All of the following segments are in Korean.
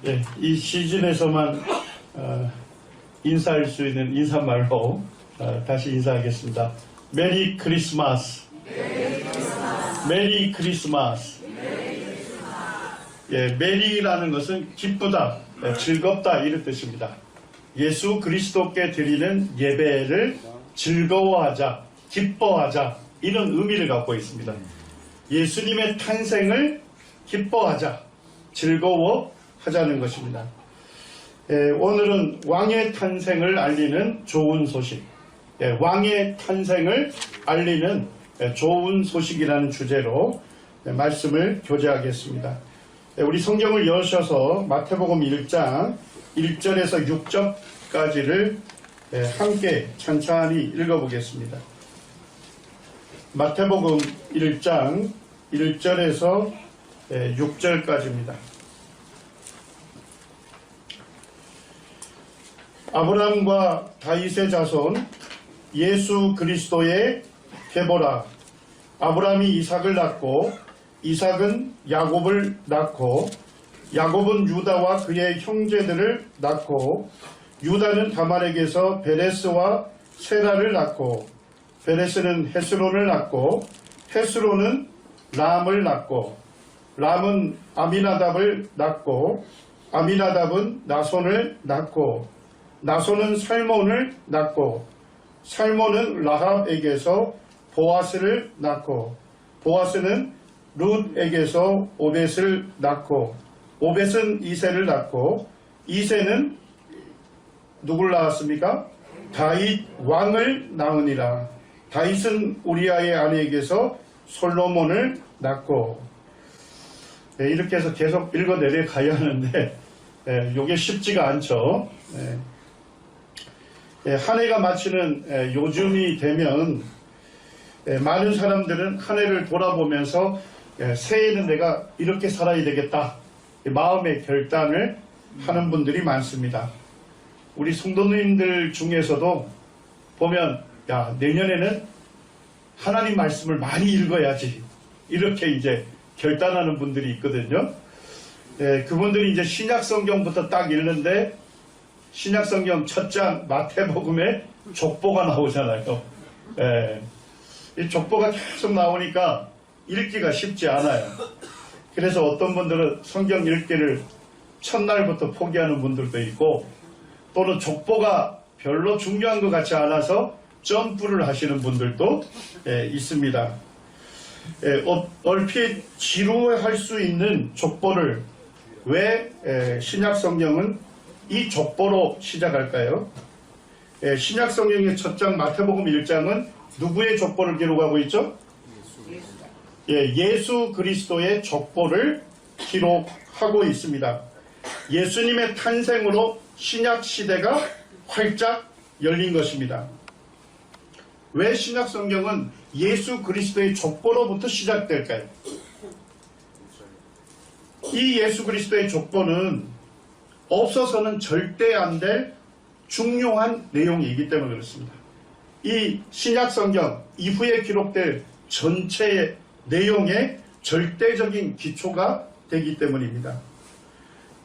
예, 이 시즌에서만 인사할 수 있는 인사말로 다시 인사하겠습니다. 메리 크리스마스. 메리 크리스마스. 예, 메리라는 것은 기쁘다, 즐겁다 이런 뜻입니다. 예수 그리스도께 드리는 예배를 즐거워하자, 기뻐하자 이런 의미를 갖고 있습니다. 예수님의 탄생을 기뻐하자, 즐거워하자는 것입니다. 오늘은 왕의 탄생을 알리는 좋은 소식, 왕의 탄생을 알리는 좋은 소식이라는 주제로 말씀을 교제하겠습니다. 우리 성경을 여셔서 마태복음 1장 1절에서 6절까지를 함께 천천히 읽어보겠습니다. 마태복음 1장 1절에서 6절까지입니다. 아브라함과 다윗의 자손 예수 그리스도의 계보라. 아브라함이 이삭을 낳고 이삭은 야곱을 낳고 야곱은 유다와 그의 형제들을 낳고 유다는 다말에게서 베레스와 세라를 낳고 베레스는 헤스론을 낳고 헤스론은 람을 낳고 람은 아미나답을 낳고 아미나답은 나손을 낳고 나손은 살몬을 낳고 살몬은 라합에게서 보아스를 낳고 보아스는 룻에게서 오벳을 낳고 오벳은 이새를 낳고 이새는 누굴 낳았습니까? 다윗 왕을 낳으니라. 다윗은 우리아의 아내에게서 솔로몬을 낳고 이렇게 해서 계속 읽어 내려가야 하는데 이게 쉽지가 않죠. 한 해가 마치는 요즘이 되면 많은 사람들은 한 해를 돌아보면서 새해에는 내가 이렇게 살아야 되겠다 마음의 결단을 하는 분들이 많습니다. 우리 성도님들 중에서도 보면 야, 내년에는 하나님 말씀을 많이 읽어야지 이렇게 이제 결단하는 분들이 있거든요. 그분들이 이제 신약 성경부터 딱 읽는데 신약 성경 첫 장 마태복음에 족보가 나오잖아요. 이 족보가 계속 나오니까 읽기가 쉽지 않아요. 그래서 어떤 분들은 성경 읽기를 첫날부터 포기하는 분들도 있고 또는 족보가 별로 중요한 것 같지 않아서 점프를 하시는 분들도 있습니다. 얼핏 지루할 수 있는 족보를 왜 신약 성경은 이 족보로 시작할까요? 신약 성경의 첫 장 마태복음 1장은 누구의 족보를 기록하고 있죠? 예수 그리스도의 족보를 기록하고 있습니다. 예수님의 탄생으로 신약 시대가 활짝 열린 것입니다. 왜 신약 성경은 예수 그리스도의 족보로부터 시작될까요? 이 예수 그리스도의 족보는 없어서는 절대 안 될 중요한 내용이기 때문에 그렇습니다. 이 신약 성경 이후에 기록될 전체의 내용의 절대적인 기초가 되기 때문입니다.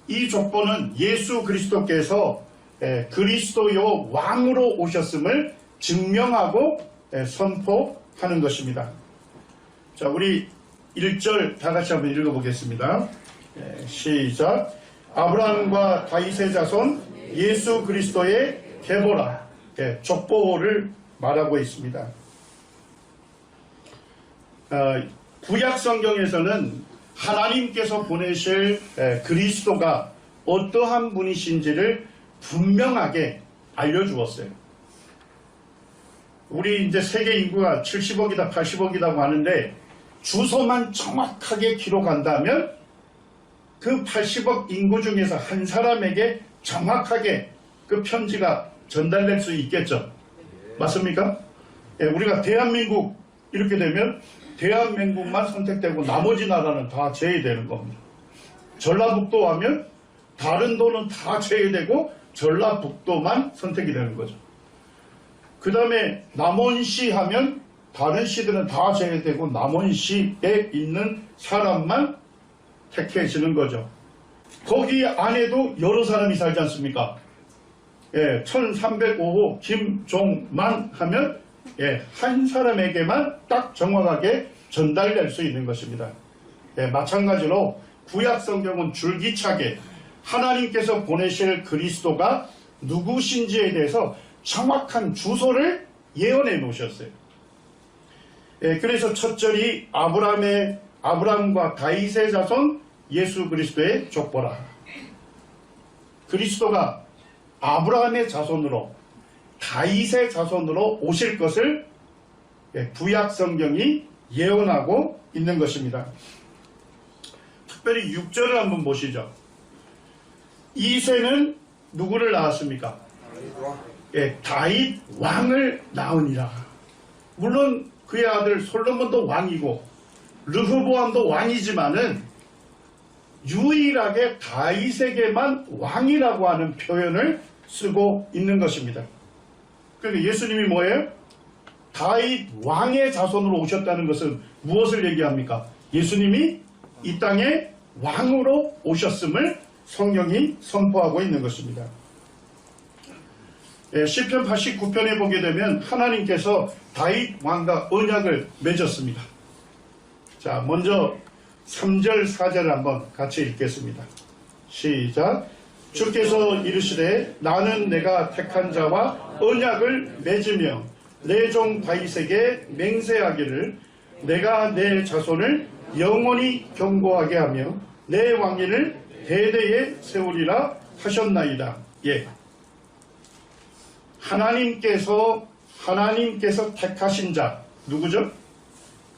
이 족보는 예수 그리스도께서 그리스도요 왕으로 오셨음을 증명하고 선포하는 것입니다. 자, 우리 1절 다 같이 한번 읽어보겠습니다. 시작. 아브라함과 다윗의 자손 예수 그리스도의 계보라. 족보를 말하고 있습니다. 구약 성경에서는 하나님께서 보내실 그리스도가 어떠한 분이신지를 분명하게 알려주었어요. 우리 이제 세계 인구가 70억이다 80억이라고 하는데 주소만 정확하게 기록한다면 그 80억 인구 중에서 한 사람에게 정확하게 그 편지가 전달될 수 있겠죠. 맞습니까? 우리가 대한민국 이렇게 되면 대한민국만 선택되고 나머지 나라는 다 제외되는 겁니다. 전라북도 하면 다른 도는 다 제외되고 전라북도만 선택이 되는 거죠. 그 다음에 남원시 하면 다른 시들은 다 제외되고 남원시에 있는 사람만 택해지는 거죠. 거기 안에도 여러 사람이 살지 않습니까? 예, 1305호 김종만 하면 예, 한 사람에게만 딱 정확하게 전달될 수 있는 것입니다. 예, 마찬가지로 구약 성경은 줄기차게 하나님께서 보내실 그리스도가 누구신지에 대해서 정확한 주소를 예언해 놓으셨어요. 예, 그래서 첫 절이 아브라함과 다윗의 자손 예수 그리스도의 족보라. 그리스도가 아브라함의 자손으로 다윗의 자손으로 오실 것을 구약 성경이 예언하고 있는 것입니다. 특별히 6절을 한번 보시죠. 이새는 누구를 낳았습니까? 예, 다윗 왕을 낳으니라. 물론 그의 아들 솔로몬도 왕이고 르호보암도 왕이지만은 유일하게 다윗에게만 왕이라고 하는 표현을 쓰고 있는 것입니다. 그러니까 예수님이 뭐예요? 다윗 왕의 자손으로 오셨다는 것은 무엇을 얘기합니까? 예수님이 이 땅에 왕으로 오셨음을 성경이 선포하고 있는 것입니다. 시편 89편에 보게 되면 하나님께서 다윗 왕과 언약을 맺었습니다. 자, 먼저 3절 4절을 한번 같이 읽겠습니다. 시작. 주께서 이르시되 나는 내가 택한 자와 언약을 맺으며 내 종 다윗에게 맹세하기를 내가 내 자손을 영원히 경고하게 하며 내 왕위를 대대에 세우리라 하셨나이다. 예. 하나님께서 택하신 자 누구죠?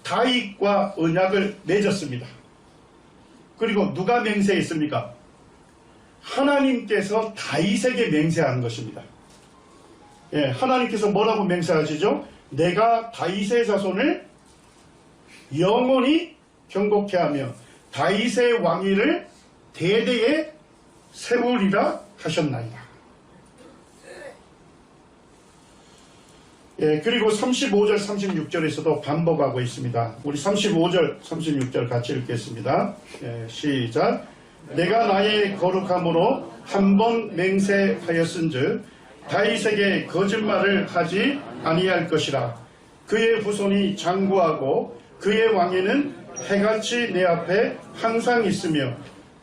다윗과 언약을 맺었습니다. 그리고 누가 맹세했습니까? 하나님께서 다윗에게 맹세한 것입니다. 예, 하나님께서 뭐라고 맹세하시죠? 내가 다윗의 자손을 영원히 경고케 하며 다윗의 왕위를 대대에 세우리라 하셨나이다. 예, 그리고 35절 36절에서도 반복하고 있습니다. 우리 35절 36절 같이 읽겠습니다. 예, 시작. 내가 나의 거룩함으로 한 번 맹세하였은즉 다윗에게 거짓말을 하지 아니할 것이라. 그의 후손이 장구하고 그의 왕위는 해같이 내 앞에 항상 있으며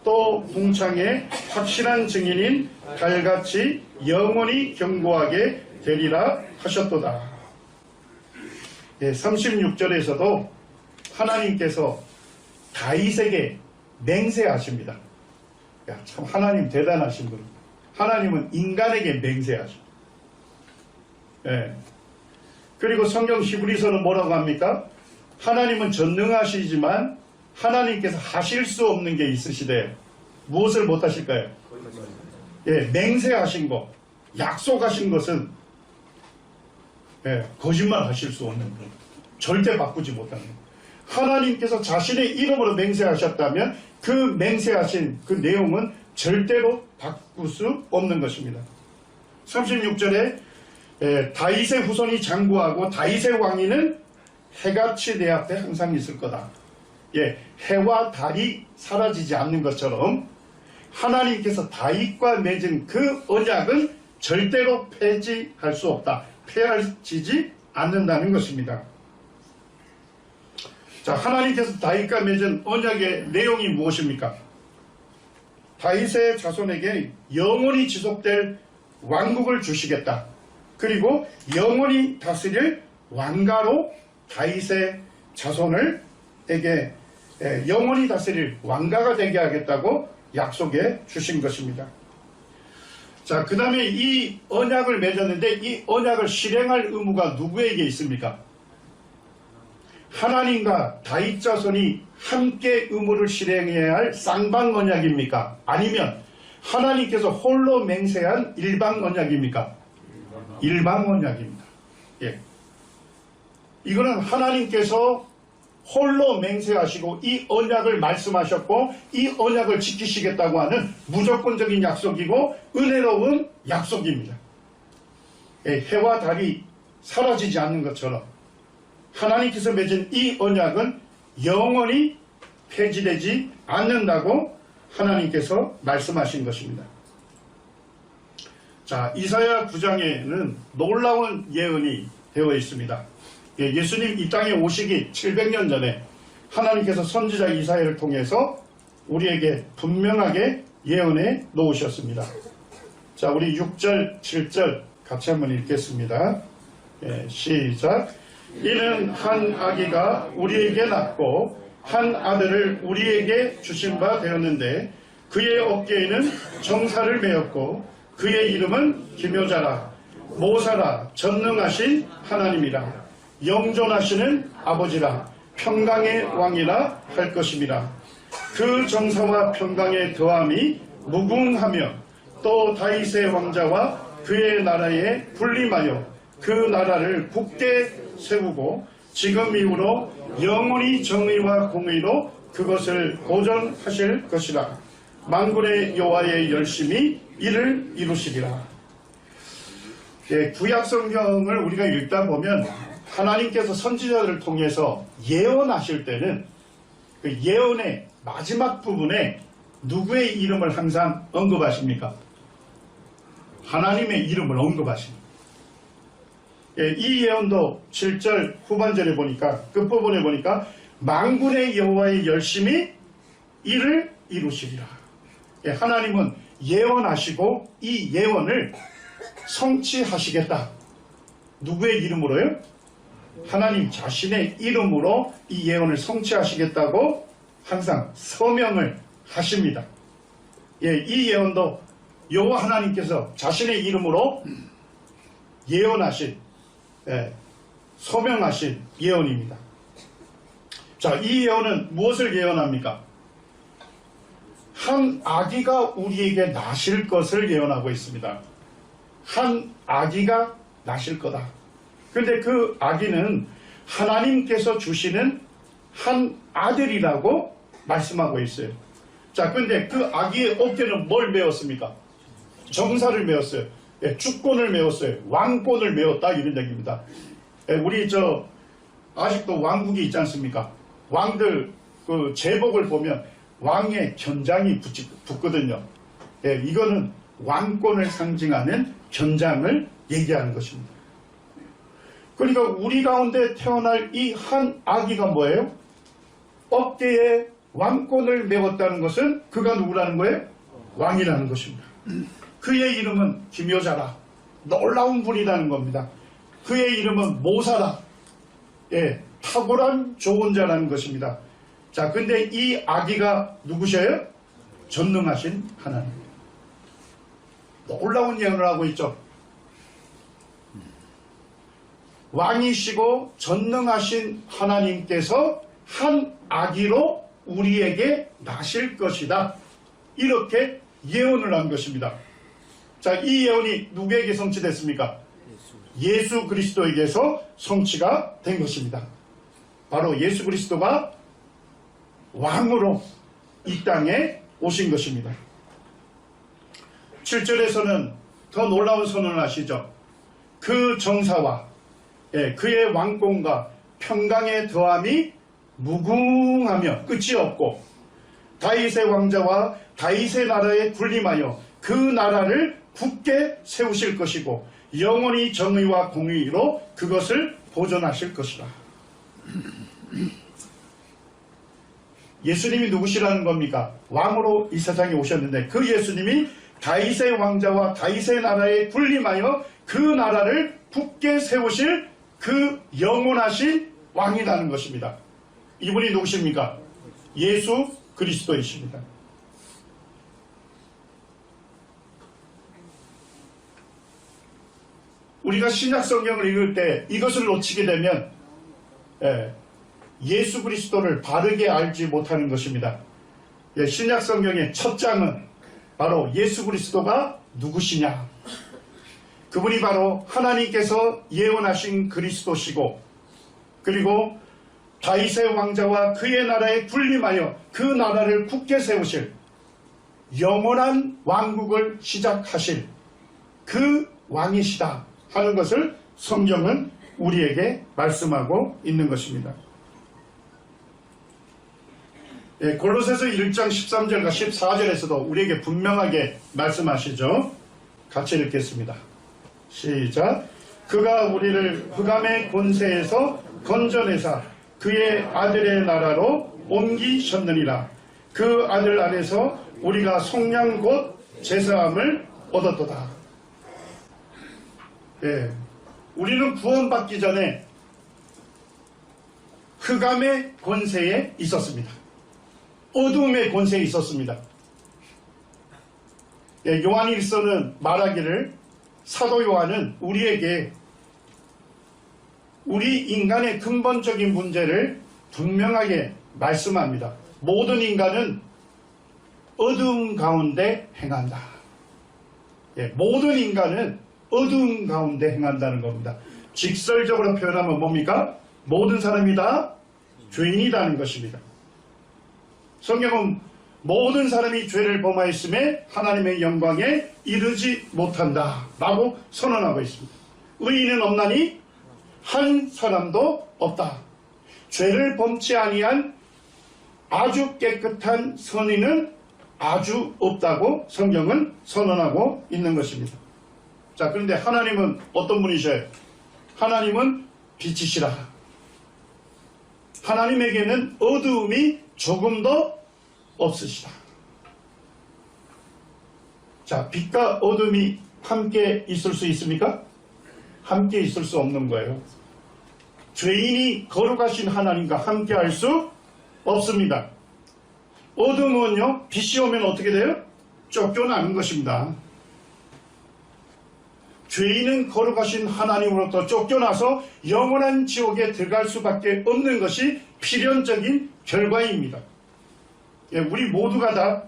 또 동창에 확실한 증인인 달같이 영원히 경고하게 되리라 하셨도다. 예, 36절에서도 하나님께서 다윗에게 맹세하십니다. 야, 참 하나님 대단하신 분. 하나님은 인간에게 맹세하십니다. 예. 그리고 성경 히브리서는 뭐라고 합니까? 하나님은 전능하시지만 하나님께서 하실 수 없는 게 있으시대요. 무엇을 못 하실까요? 예, 맹세하신 것, 약속하신 것은 예, 거짓말 하실 수 없는 것, 절대 바꾸지 못하는 것. 하나님께서 자신의 이름으로 맹세하셨다면 그 맹세하신 그 내용은 절대로 바꿀 수 없는 것입니다. 36절에 다윗의 후손이 장구하고 다윗의 왕위는 해같이 내 앞에 항상 있을 거다. 예, 해와 달이 사라지지 않는 것처럼 하나님께서 다윗과 맺은 그 언약은 절대로 폐지할 수 없다. 폐하지지 않는다는 것입니다. 자, 하나님께서 다윗과 맺은 언약의 내용이 무엇입니까? 다윗의 자손에게 영원히 지속될 왕국을 주시겠다. 그리고 영원히 다스릴 왕가로 다윗의 자손에게 영원히 다스릴 왕가가 되게 하겠다고 약속해 주신 것입니다. 자, 그 다음에 이 언약을 맺었는데 이 언약을 실행할 의무가 누구에게 있습니까? 하나님과 다윗 자손이 함께 의무를 실행해야 할 쌍방 언약입니까? 아니면 하나님께서 홀로 맹세한 일방 언약입니까? 일방 언약입니다. 예. 이거는 하나님께서 홀로 맹세하시고 이 언약을 말씀하셨고 이 언약을 지키시겠다고 하는 무조건적인 약속이고 은혜로운 약속입니다. 예, 해와 달이 사라지지 않는 것처럼 하나님께서 맺은 이 언약은 영원히 폐지되지 않는다고 하나님께서 말씀하신 것입니다. 자, 이사야 9장에는 놀라운 예언이 되어 있습니다. 예수님 이 땅에 오시기 700년 전에 하나님께서 선지자 이사야를 통해서 우리에게 분명하게 예언해 놓으셨습니다. 자, 우리 6절, 7절 같이 한번 읽겠습니다. 시작. 이는 한 아기가 우리에게 낳고 한 아들을 우리에게 주신 바 되었는데 그의 어깨에는 정사를 메었고 그의 이름은 기묘자라 모사라 전능하신 하나님이라 영존하시는 아버지라 평강의 왕이라 할 것임이라. 그 정사와 평강의 더함이 무궁하며 또 다윗의 왕자와 그의 나라에 군림하여 그 나라를 굳게 세우고 지금 이후로 영원히 정의와 공의로 그것을 보존하실 것이라. 만군의 여호와의 열심히 이를 이루시리라. 구약 성경을 우리가 읽다 보면 하나님께서 선지자들을 통해서 예언하실 때는 그 예언의 마지막 부분에 누구의 이름을 항상 언급하십니까? 하나님의 이름을 언급하십니다. 이 예언도 7절 후반절에 보니까 끝부분에 보니까 만군의 여호와의 열심히 이를 이루시리라. 하나님은 예언하시고 이 예언을 성취하시겠다. 누구의 이름으로요? 하나님 자신의 이름으로 이 예언을 성취하시겠다고 항상 서명을 하십니다. 이 예언도 여호와 하나님께서 자신의 이름으로 예언하신 서명하신 예언입니다. 자, 이 예언은 무엇을 예언합니까? 한 아기가 우리에게 나실 것을 예언하고 있습니다. 한 아기가 나실 거다. 근데 그 아기는 하나님께서 주시는 한 아들이라고 말씀하고 있어요. 자, 근데 그 아기의 어깨는 뭘 메었습니까? 정사를 메었어요. 주권을 메웠어요. 왕권을 메웠다, 이런 얘기입니다. 우리 아직도 왕국이 있지 않습니까? 왕들 그 제복을 보면 왕의 견장이 붙거든요. 이거는 왕권을 상징하는 견장을 얘기하는 것입니다. 그러니까 우리 가운데 태어날 이 한 아기가 뭐예요? 어깨에 왕권을 메웠다는 것은 그가 누구라는 거예요? 왕이라는 것입니다. 그의 이름은 기묘자라. 놀라운 분이라는 겁니다. 그의 이름은 모사라. 탁월한 좋은 자라는 것입니다. 자, 근데 이 아기가 누구셔요? 전능하신 하나님. 놀라운 예언을 하고 있죠. 왕이시고 전능하신 하나님께서 한 아기로 우리에게 나실 것이다. 이렇게 예언을 한 것입니다. 자, 이 예언이 누구에게 성취됐습니까? 예수 그리스도에게서 성취가 된 것입니다. 바로 예수 그리스도가 왕으로 이 땅에 오신 것입니다. 7절에서는 더 놀라운 선언을 하시죠. 그 정사와 그의 왕권과 평강의 더함이 무궁하며 끝이 없고 다윗의 왕자와 다윗의 나라에 군림하여 그 나라를 굳게 세우실 것이고 영원히 정의와 공의로 그것을 보존하실 것이라. 예수님이 누구시라는 겁니까? 왕으로 이 세상에 오셨는데 그 예수님이 다윗의 왕자와 다윗의 나라에 군림하여 그 나라를 굳게 세우실 그 영원하신 왕이라는 것입니다. 이분이 누구십니까? 예수 그리스도이십니다. 우리가 신약 성경을 읽을 때 이것을 놓치게 되면 예수 그리스도를 바르게 알지 못하는 것입니다. 신약 성경의 첫 장은 바로 예수 그리스도가 누구시냐? 그분이 바로 하나님께서 예언하신 그리스도시고 그리고 다윗의 왕자와 그의 나라에 군림하여 그 나라를 굳게 세우실 영원한 왕국을 시작하실 그 왕이시다 하는 것을 성경은 우리에게 말씀하고 있는 것입니다. 골로새서 1장 13절과 14절에서도 우리에게 분명하게 말씀하시죠. 같이 읽겠습니다. 시작. 그가 우리를 흑암의 권세에서 건져내사 그의 아들의 나라로 옮기셨느니라. 그 아들 안에서 우리가 속량 곧 제사함을 얻었도다. 우리는 구원받기 전에 흑암의 권세에 있었습니다. 어둠의 권세에 있었습니다. 요한일서는 말하기를, 사도 요한은 우리에게 우리 인간의 근본적인 문제를 분명하게 말씀합니다. 모든 인간은 어둠 가운데 행한다. 모든 인간은 어둠 가운데 행한다는 겁니다. 직설적으로 표현하면 뭡니까? 모든 사람이 다 죄인이라는 것입니다. 성경은 모든 사람이 죄를 범하였음에 하나님의 영광에 이르지 못한다 라고 선언하고 있습니다. 의인은 없나니 한 사람도 없다. 죄를 범치 아니한 아주 깨끗한 선인은 아주 없다고 성경은 선언하고 있는 것입니다. 자, 그런데 하나님은 어떤 분이셔요? 하나님은 빛이시라. 하나님에게는 어두움이 조금도 없으시다. 자, 빛과 어둠이 함께 있을 수 있습니까? 함께 있을 수 없는 거예요. 죄인이 거룩하신 하나님과 함께 할 수 없습니다. 어둠은요, 빛이 오면 어떻게 돼요? 쫓겨나는 것입니다. 죄인은 거룩하신 하나님으로부터 쫓겨나서 영원한 지옥에 들어갈 수밖에 없는 것이 필연적인 결과입니다. 우리 모두가 다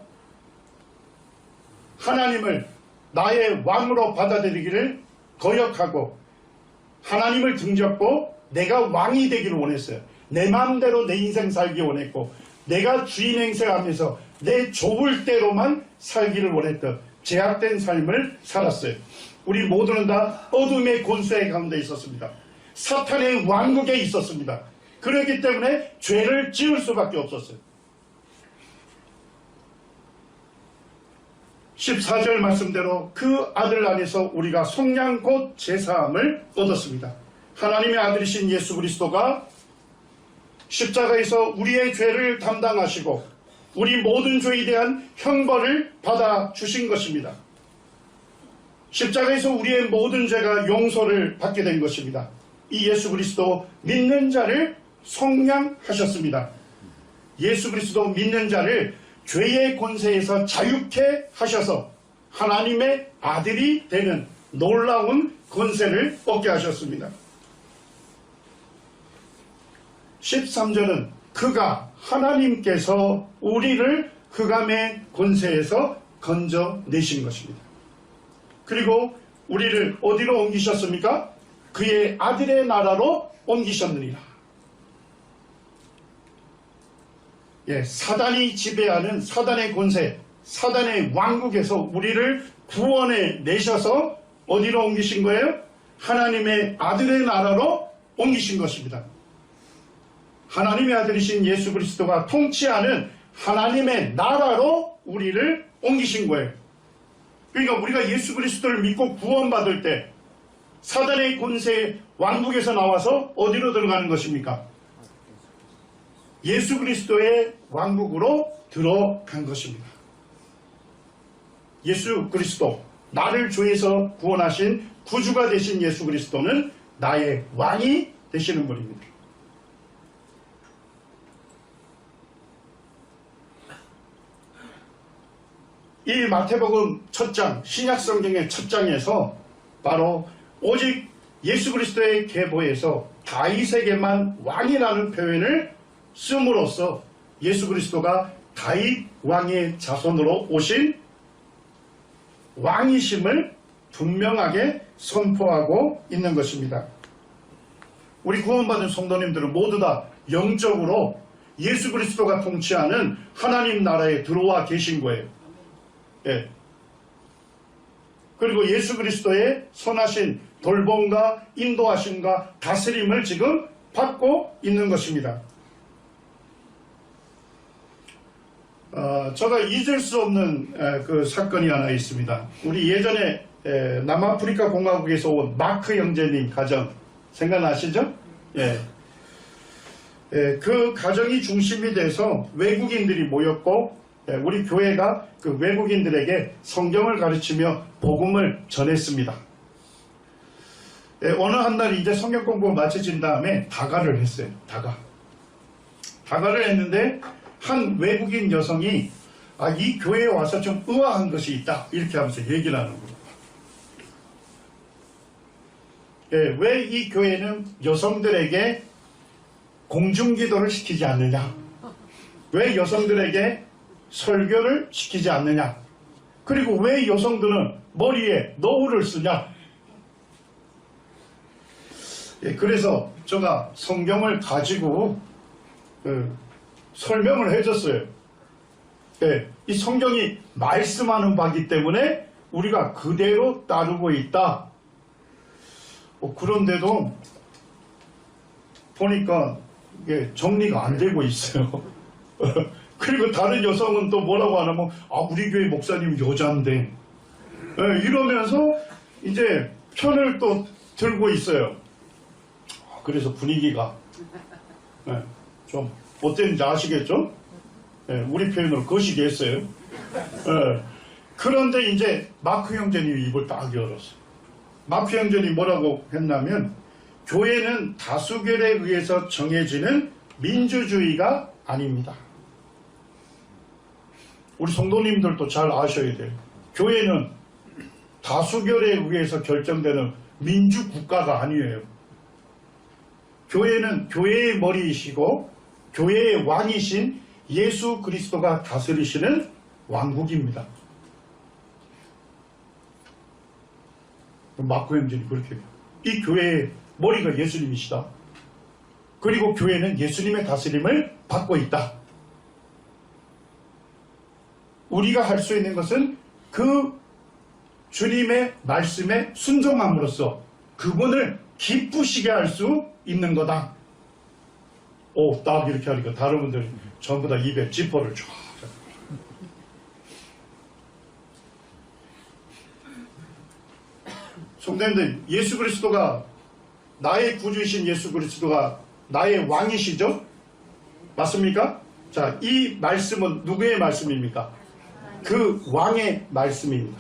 하나님을 나의 왕으로 받아들이기를 거역하고 하나님을 등졌고 내가 왕이 되기를 원했어요. 내 마음대로 내 인생 살기 원했고 내가 주인 행세하면서 내 좋을 대로만 살기를 원했던 제약된 삶을 살았어요. 우리 모두는 다 어둠의 권세 가운데 있었습니다. 사탄의 왕국에 있었습니다. 그렇기 때문에 죄를 지을 수밖에 없었어요. 14절 말씀대로 그 아들 안에서 우리가 속량 곧 제사함을 얻었습니다. 하나님의 아들이신 예수 그리스도가 십자가에서 우리의 죄를 담당하시고 우리 모든 죄에 대한 형벌을 받아 주신 것입니다. 십자가에서 우리의 모든 죄가 용서를 받게 된 것입니다. 이 예수 그리스도 믿는 자를 속량하셨습니다. 예수 그리스도 믿는 자를 죄의 권세에서 자유케 하셔서 하나님의 아들이 되는 놀라운 권세를 얻게 하셨습니다. 13절은 그가 하나님께서 우리를 흑암의 권세에서 건져내신 것입니다. 그리고 우리를 어디로 옮기셨습니까? 그의 아들의 나라로 옮기셨느니라. 사단이 지배하는 사단의 권세, 사단의 왕국에서 우리를 구원해 내셔서 어디로 옮기신 거예요? 하나님의 아들의 나라로 옮기신 것입니다. 하나님의 아들이신 예수 그리스도가 통치하는 하나님의 나라로 우리를 옮기신 거예요. 그러니까 우리가 예수 그리스도를 믿고 구원받을 때 사단의 권세 왕국에서 나와서 어디로 들어가는 것입니까? 예수 그리스도의 왕국으로 들어간 것입니다. 예수 그리스도, 나를 죄에서 구원하신 구주가 되신 예수 그리스도는 나의 왕이 되시는 분입니다. 이 마태복음 첫 장, 신약성경의 첫 장에서 바로 오직 예수 그리스도의 계보에서 다윗에게만 왕이라는 표현을 씀으로써 예수 그리스도가 다윗 왕의 자손으로 오신 왕이심을 분명하게 선포하고 있는 것입니다. 우리 구원받은 성도님들은 모두 다 영적으로 예수 그리스도가 통치하는 하나님 나라에 들어와 계신 거예요. 그리고 예수 그리스도의 선하신 돌봄과 인도하심과 다스림을 지금 받고 있는 것입니다. 제가 잊을 수 없는 그 사건이 하나 있습니다. 우리 예전에 남아프리카 공화국에서 온 마크 형제님 가정 생각나시죠? 예. 그 가정이 중심이 돼서 외국인들이 모였고 우리 교회가 그 외국인들에게 성경을 가르치며 복음을 전했습니다. 어느 한 날 이제 성경 공부 마쳐진 다음에 다가를 했어요. 다가를 했는데 한 외국인 여성이 이 교회에 와서 좀 의아한 것이 있다 이렇게 하면서 얘기를 하는 거예요. 왜 이 교회는 여성들에게 공중기도를 시키지 않느냐, 왜 여성들에게 설교를 시키지 않느냐, 그리고 왜 여성들은 머리에 너울을 쓰냐. 그래서 제가 성경을 가지고 설명을 해줬어요. 이 성경이 말씀하는 바기 때문에 우리가 그대로 따르고 있다. 그런데도 보니까 이게 정리가 안 되고 있어요. 그리고 다른 여성은 또 뭐라고 하냐면 우리 교회 목사님 여잔데 이러면서 이제 편을 또 들고 있어요. 그래서 분위기가 좀 어땠는지 아시겠죠? 우리 표현으로 거시기 했어요. 그런데 이제 마크 형제님이 입을 딱 열었어요. 마크 형제님이 뭐라고 했냐면 교회는 다수결에 의해서 정해지는 민주주의가 아닙니다. 우리 성도님들도 잘 아셔야 돼요. 교회는 다수결에 의해서 결정되는 민주국가가 아니에요. 교회는 교회의 머리이시고 교회의 왕이신 예수 그리스도가 다스리시는 왕국입니다. 마크 형제님 그렇게 해요. 이 교회의 머리가 예수님이시다. 그리고 교회는 예수님의 다스림을 받고 있다. 우리가 할 수 있는 것은 그 주님의 말씀에 순종함으로써 그분을 기쁘시게 할 수 있는 거다. 딱 이렇게 하니까 다른 분들이 전부 다 입에 지퍼를 쫙. 성도님들, 예수 그리스도가 나의 구주이신 예수 그리스도가 나의 왕이시죠? 맞습니까? 자, 이 말씀은 누구의 말씀입니까? 그 왕의 말씀입니다.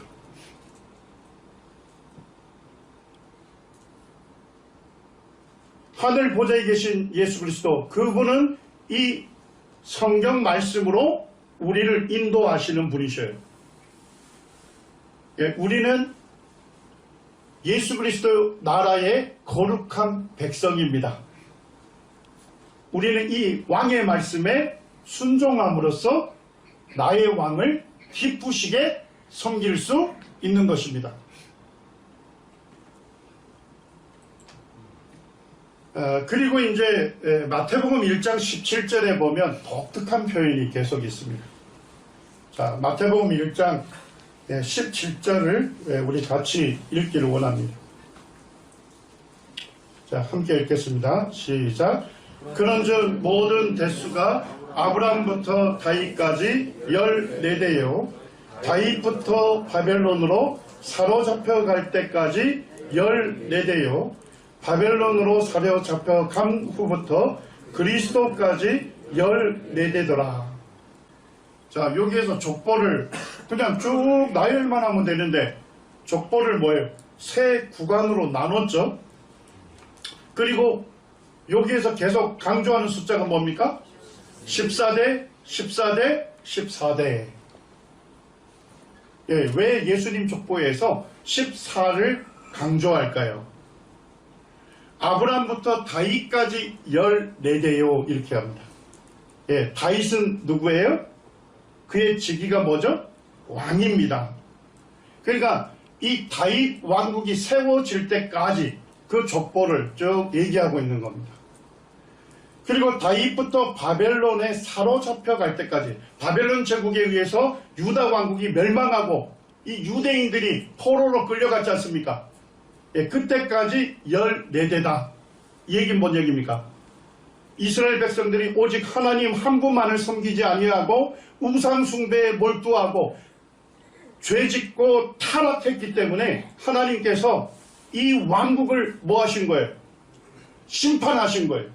하늘 보좌에 계신 예수 그리스도, 그분은 이 성경 말씀으로 우리를 인도하시는 분이셔요. 우리는 예수 그리스도 나라의 거룩한 백성입니다. 우리는 이 왕의 말씀에 순종함으로써 나의 왕을 기쁘시게 섬길 수 있는 것입니다. 그리고 이제 마태복음 1장 17절에 보면 독특한 표현이 계속 있습니다. 자, 마태복음 1장 17절을 우리 같이 읽기를 원합니다. 자, 함께 읽겠습니다. 시작. 그런즉 모든 대수가 아브라함부터 다윗까지 14대요 다윗부터 바벨론으로 사로잡혀 갈 때까지 14대요 바벨론으로 사로잡혀 간 후부터 그리스도까지 14대더라. 자, 여기에서 족보를 그냥 쭉 나열만 하면 되는데 족보를 뭐예요? 세 구간으로 나눴죠. 그리고 여기에서 계속 강조하는 숫자가 뭡니까? 14대, 14대, 14대. 왜 예수님 족보에서 14를 강조할까요? 아브라함부터 다윗까지 14대요 이렇게 합니다. 다윗은 누구예요? 그의 직위가 뭐죠? 왕입니다. 그러니까 이 다윗 왕국이 세워질 때까지 그 족보를 쭉 얘기하고 있는 겁니다. 그리고 다윗부터 바벨론에 사로잡혀 갈 때까지 바벨론 제국에 의해서 유다 왕국이 멸망하고 이 유대인들이 포로로 끌려갔지 않습니까? 그때까지 14대다. 이 얘기는 뭔 얘기입니까? 이스라엘 백성들이 오직 하나님 한 분만을 섬기지 아니하고 우상 숭배에 몰두하고 죄짓고 타락했기 때문에 하나님께서 이 왕국을 뭐 하신 거예요? 심판하신 거예요.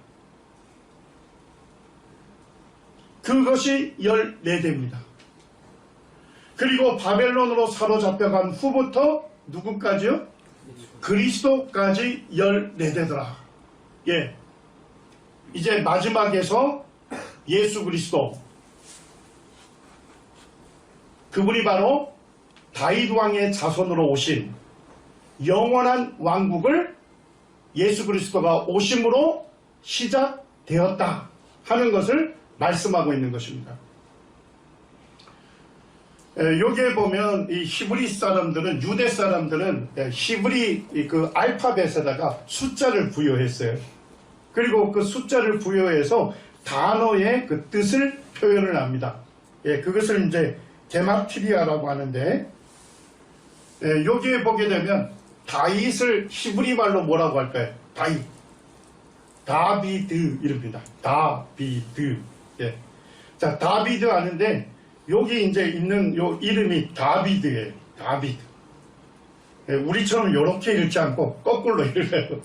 그것이 14대입니다. 그리고 바벨론으로 사로잡혀간 후부터 누구까지요? 그리스도까지 14대더라. 예. 이제 마지막에서 예수 그리스도, 그분이 바로 다윗 왕의 자손으로 오신 영원한 왕국을 예수 그리스도가 오심으로 시작되었다 하는 것을 말씀하고 있는 것입니다. 여기에 보면 이 히브리 사람들은, 유대 사람들은 히브리 그 알파벳에다가 숫자를 부여했어요. 그리고 그 숫자를 부여해서 단어의 그 뜻을 표현을 합니다. 예, 그것을 이제 게마트리아라고 하는데, 여기에 보게 되면 다윗을 히브리 말로 뭐라고 할까요? 다윗, 다비드 이럽니다. 다비드. 예. 자, 다비드 하는데 여기 이제 있는 요 이름이 다비드예요. 다비드. 예, 우리처럼 이렇게 읽지 않고 거꾸로 읽어요.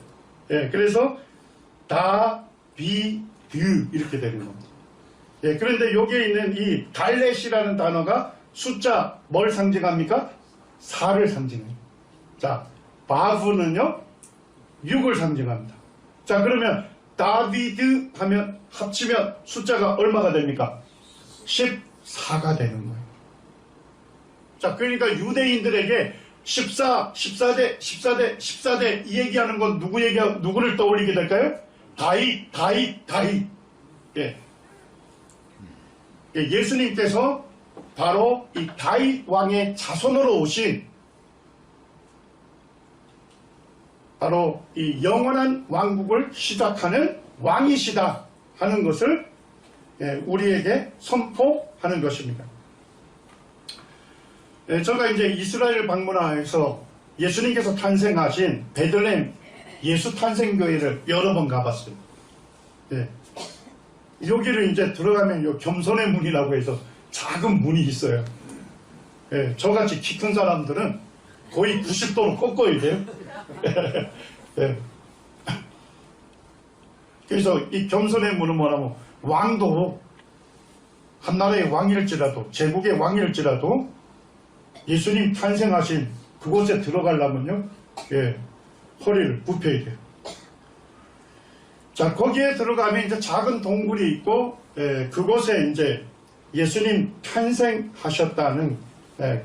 예, 그래서 다비드 이렇게 되는 겁니다. 예, 그런데 여기에 있는 이 달렛이라는 단어가 숫자 뭘 상징합니까? 4를 상징해요. 자, 바브는요 6을 상징합니다. 자, 그러면 다비드 하면 합치면 숫자가 얼마가 됩니까? 14가 되는 거예요. 자, 그러니까 유대인들에게 14대 이 얘기하는 건 누구를 떠올리게 될까요? 다윗. 예. 예수님께서 바로 이 다윗 왕의 자손으로 오신 바로 이 영원한 왕국을 시작하는 왕이시다 하는 것을 우리에게 선포하는 것입니다. 제가 이제 이스라엘 방문하여서 예수님께서 탄생하신 베들레헴 예수 탄생교회를 여러 번 가봤어요. 여기를 이제 들어가면 요 겸손의 문이라고 해서 작은 문이 있어요. 저같이 키 큰 사람들은 거의 90도로 꺾어야 돼요. 그래서 이 겸손의 문은 뭐냐면 왕도 한 나라의 왕일지라도 제국의 왕일지라도 예수님 탄생하신 그곳에 들어가려면요 허리를 굽혀야 돼요. 자, 거기에 들어가면 이제 작은 동굴이 있고 그곳에 이제 예수님 탄생하셨다는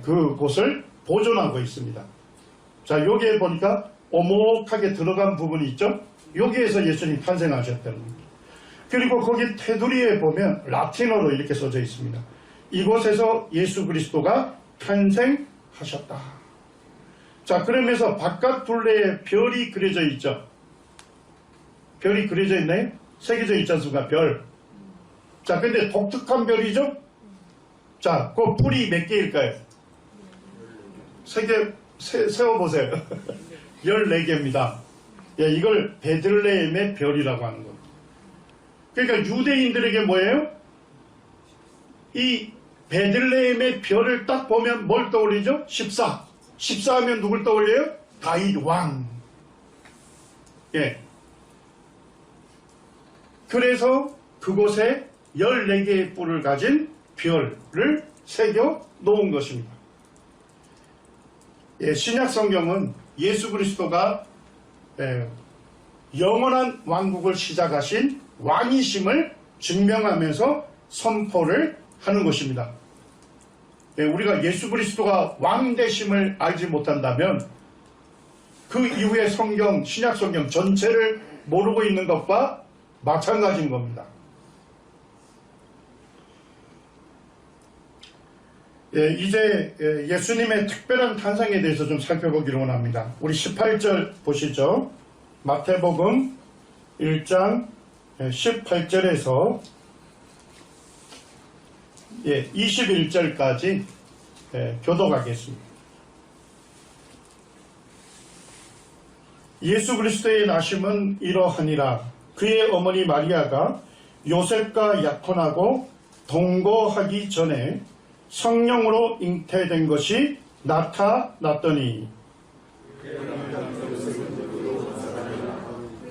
그곳을 보존하고 있습니다. 자, 여기에 보니까 오목하게 들어간 부분이 있죠. 여기에서 예수님 탄생하셨다는 겁니다. 그리고 거기 테두리에 보면 라틴어로 이렇게 써져 있습니다. 이곳에서 예수 그리스도가 탄생하셨다. 자, 그러면서 바깥 둘레에 별이 그려져 있죠. 별이 그려져 있나요? 새겨져 있지 않습니까? 별. 자, 근데 독특한 별이죠? 자, 그 뿔이 몇 개일까요? 세워보세요. 14개입니다. 예, 이걸 베들레헴의 별이라고 하는 겁니다. 그러니까 유대인들에게 뭐예요? 이 베들레헴의 별을 딱 보면 뭘 떠올리죠? 14. 14 하면 누굴 떠올려요? 다윗 왕. 예. 그래서 그곳에 14개의 뿔을 가진 별을 새겨 놓은 것입니다. 예, 신약 성경은 예수 그리스도가 영원한 왕국을 시작하신 왕이심을 증명하면서 선포를 하는 것입니다. 예, 우리가 예수 그리스도가 왕 되심을 알지 못한다면 그 이후의 성경, 신약 성경 전체를 모르고 있는 것과 마찬가지인 겁니다. 예, 이제 예수님의 특별한 탄생에 대해서 좀 살펴보기로 원합니다. 우리 18절 보시죠. 마태복음 1장 18절에서 21절까지 교독하겠습니다. 예수 그리스도의 나심은 이러하니라. 그의 어머니 마리아가 요셉과 약혼하고 동거하기 전에 성령으로 잉태된 것이 나타났더니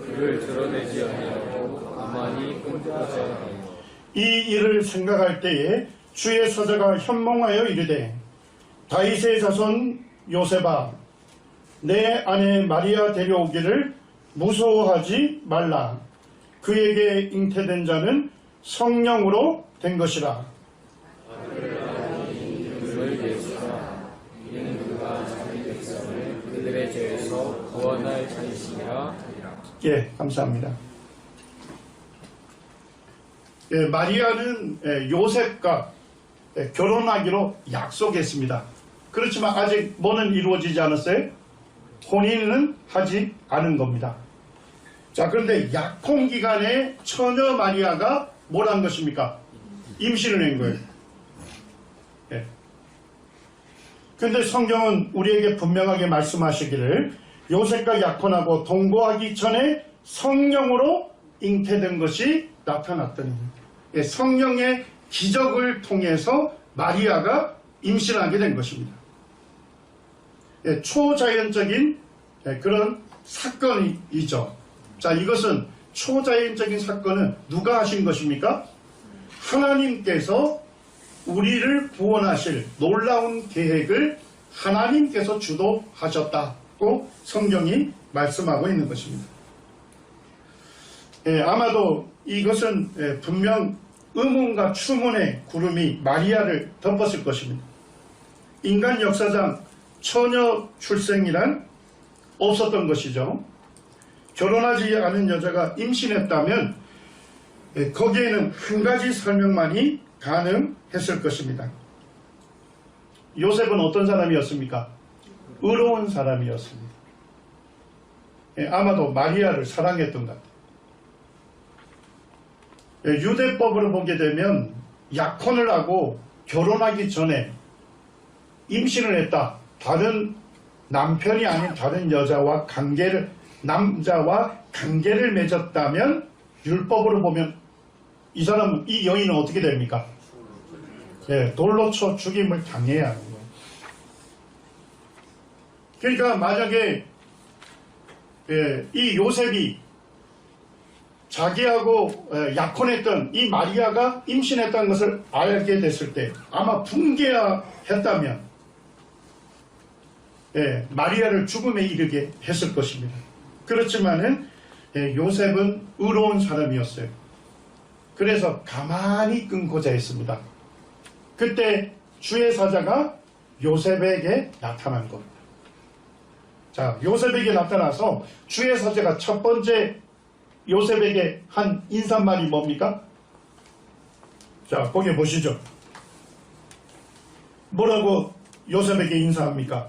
그를 드러내지 아니하고 가만히 끊고자 하여 이 일을 생각할 때에 주의 사자가 현몽하여 이르되 다윗의 자손 요셉아 내 아내 마리아 데려오기를 무서워하지 말라. 그에게 잉태된 자는 성령으로 된 것이라. 그를 예수라 이는 그가 자기 백성을 그들의 죄에서 구원할 자이시라. 예, 감사합니다. 예, 마리아는 요셉과 결혼하기로 약속했습니다. 그렇지만 아직 뭐는 이루어지지 않았어요? 혼인은 하지 않은 겁니다. 자, 그런데 약혼 기간에 처녀 마리아가 뭘 한 것입니까? 임신을 한 거예요. 예. 근데 성경은 우리에게 분명하게 말씀하시기를 요셉과 약혼하고 동거하기 전에 성령으로 잉태된 것이 나타났더니 예, 성령의 기적을 통해서 마리아가 임신하게 된 것입니다. 예, 초자연적인 그런 사건이죠. 자, 이것은 초자연적인 사건은 누가 하신 것입니까? 하나님께서 우리를 구원하실 놀라운 계획을 하나님께서 주도하셨다고 성경이 말씀하고 있는 것입니다. 아마도 이것은 분명 의문과 추문의 구름이 마리아를 덮었을 것입니다. 인간 역사상 처녀 출생이란 없었던 것이죠. 결혼하지 않은 여자가 임신했다면 거기에는 한 가지 설명만이 가능했을 것입니다. 요셉은 어떤 사람이었습니까? 의로운 사람이었습니다. 아마도 마리아를 사랑했던 것 같아요. 유대법으로 보게 되면 약혼을 하고 결혼하기 전에 임신을 했다. 다른 남편이 아닌 다른 남자와 관계를 맺었다면 율법으로 보면 이 여인은 어떻게 됩니까? 돌로 쳐 죽임을 당해야 하는 거예요. 그러니까 만약에 이 요셉이 자기하고 약혼했던 이 마리아가 임신했다는 것을 알게 됐을 때 아마 분개했다면 마리아를 죽음에 이르게 했을 것입니다. 그렇지만은 요셉은 의로운 사람이었어요. 그래서 가만히 끊고자 했습니다. 그때 주의 사자가 요셉에게 나타난 겁니다. 자, 요셉에게 나타나서 주의 사자가 첫 번째 요셉에게 한 인사말이 뭡니까? 자, 거기 보시죠. 뭐라고 요셉에게 인사합니까?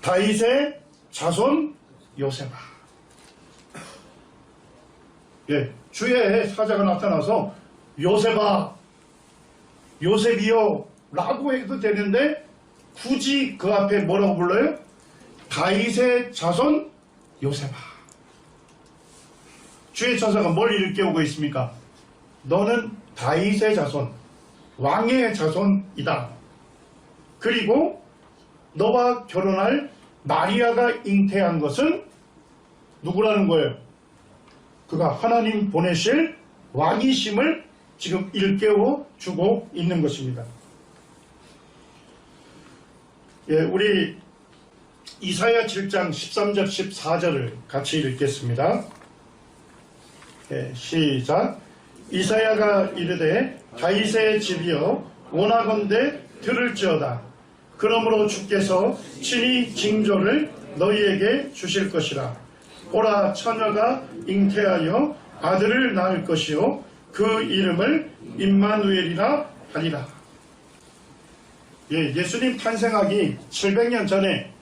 다윗의 자손 요셉아. 주의 사자가 나타나서 요셉아, 요셉이요 라고 해도 되는데 굳이 그 앞에 뭐라고 불러요? 다윗의 자손 요셉아. 주의 천사가 뭘 일깨우고 있습니까? 너는 다윗의 자손, 왕의 자손이다. 그리고 너와 결혼할 마리아가 잉태한 것은 누구라는 거예요? 그가 하나님 보내실 왕이심을 지금 일깨워 주고 있는 것입니다. 우리 이사야 7장 13절 14절을 같이 읽겠습니다. 시작. 이사야가 이르되 다윗의 집이여 원하건대 들을지어다. 그러므로 주께서 친히 징조를 너희에게 주실 것이라. 보라, 처녀가 잉태하여 아들을 낳을 것이요 그 이름을 임마누엘이라 하리라. 예수님 탄생하기 700년 전에